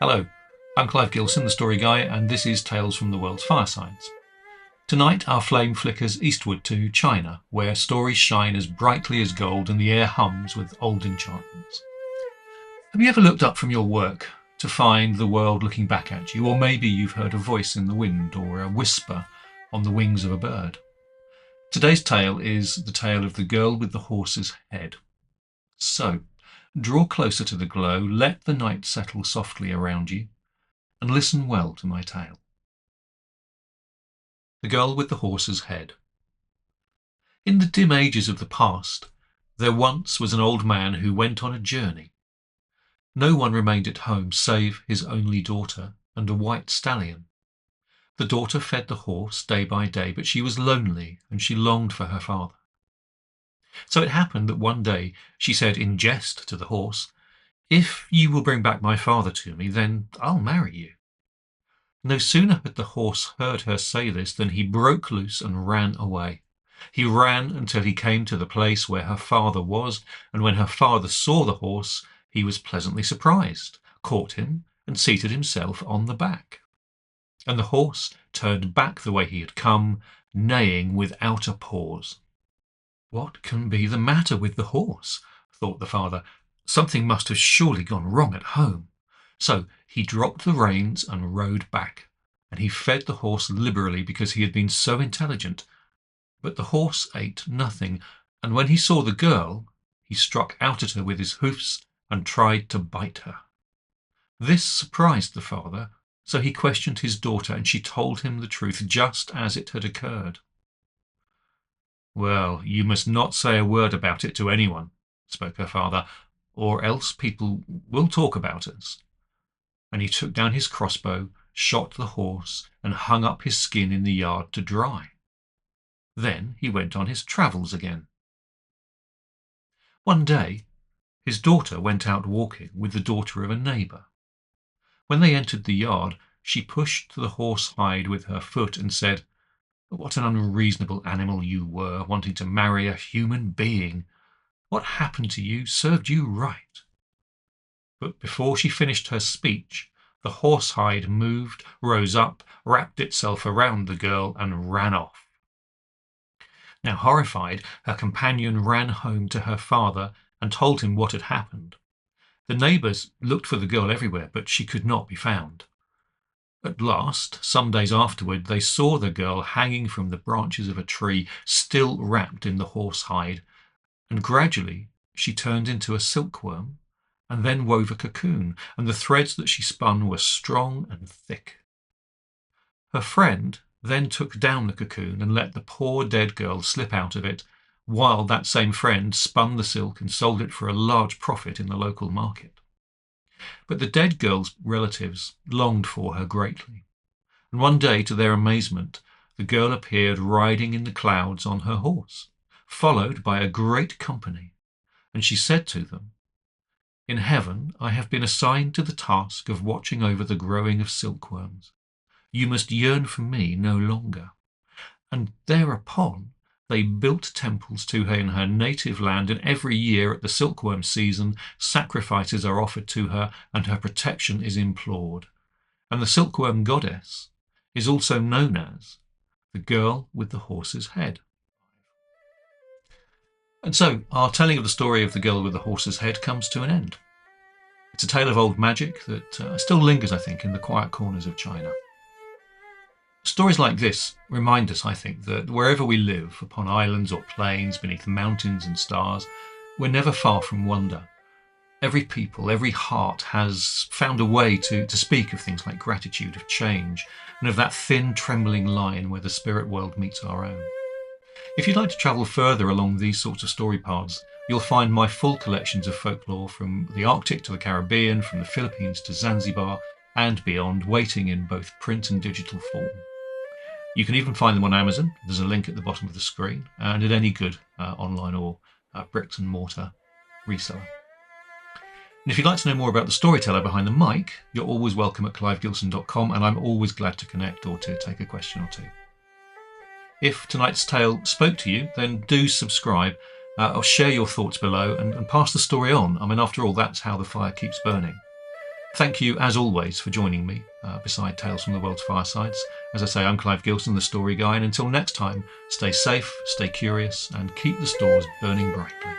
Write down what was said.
Hello, I'm Clive Gilson, the story guy, and this is Tales from the World's Firesides. Tonight our flame flickers eastward to China, where stories shine as brightly as gold and the air hums with old enchantments. Have you ever looked up from your work to find the world looking back at you, or maybe you've heard a voice in the wind or a whisper on the wings of a bird? Today's tale is the tale of the girl with the horse's head. So, draw closer to the glow, let the night settle softly around you, and listen well to my tale. The Girl with the Horse's Head. In the dim ages of the past, there once was an old man who went on a journey. No one remained at home save his only daughter and a white stallion. The daughter fed the horse day by day, but she was lonely and she longed for her father. So it happened that one day she said in jest to the horse, "If you will bring back my father to me, then I'll marry you." No sooner had the horse heard her say this than he broke loose and ran away. He ran until he came to the place where her father was, and when her father saw the horse, he was pleasantly surprised, caught him, and seated himself on the back. And the horse turned back the way he had come, neighing without a pause. "What can be the matter with the horse?" thought the father. "Something must have surely gone wrong at home." So he dropped the reins and rode back, and he fed the horse liberally because he had been so intelligent. But the horse ate nothing, and when he saw the girl, he struck out at her with his hoofs and tried to bite her. This surprised the father, so he questioned his daughter, and she told him the truth just as it had occurred. "Well, you must not say a word about it to anyone," spoke her father, "or else people will talk about us." And he took down his crossbow, shot the horse, and hung up his skin in the yard to dry. Then he went on his travels again. One day his daughter went out walking with the daughter of a neighbour. When they entered the yard, she pushed the horse hide with her foot and said, "What an unreasonable animal you were, wanting to marry a human being. What happened to you served you right." But before she finished her speech, the horsehide moved, rose up, wrapped itself around the girl, and ran off. Now, horrified, her companion ran home to her father and told him what had happened. The neighbours looked for the girl everywhere, but she could not be found. At last, some days afterward, they saw the girl hanging from the branches of a tree, still wrapped in the horsehide, and gradually she turned into a silkworm, and then wove a cocoon, and the threads that she spun were strong and thick. Her friend then took down the cocoon and let the poor dead girl slip out of it, while that same friend spun the silk and sold it for a large profit in the local market. But the dead girl's relatives longed for her greatly, and one day, to their amazement, the girl appeared riding in the clouds on her horse, followed by a great company, and she said to them, "In heaven I have been assigned to the task of watching over the growing of silkworms. You must yearn for me no longer." And thereupon they built temples to her in her native land, and every year at the silkworm season sacrifices are offered to her and her protection is implored. And the silkworm goddess is also known as the Girl with the Horse's Head. And so our telling of the story of the Girl with the Horse's Head comes to an end. It's a tale of old magic that still lingers, I think, in the quiet corners of China. Stories like this remind us, I think, that wherever we live, upon islands or plains, beneath mountains and stars, we're never far from wonder. Every people, every heart has found a way to speak of things like gratitude, of change, and of that thin, trembling line where the spirit world meets our own. If you'd like to travel further along these sorts of story paths, you'll find my full collections of folklore from the Arctic to the Caribbean, from the Philippines to Zanzibar, and beyond, waiting in both print and digital form. You can even find them on Amazon. There's a link at the bottom of the screen, and at any good online or bricks and mortar reseller. And if you'd like to know more about the storyteller behind the mic, you're always welcome at clivegilson.com, and I'm always glad to connect or to take a question or two. If tonight's tale spoke to you, then do subscribe or share your thoughts below and pass the story on. I mean, after all, that's how the fire keeps burning. Thank you, as always, for joining me beside Tales from the World's Firesides. As I say, I'm Clive Gilson, the story guy, and until next time, stay safe, stay curious, and keep the stores burning brightly.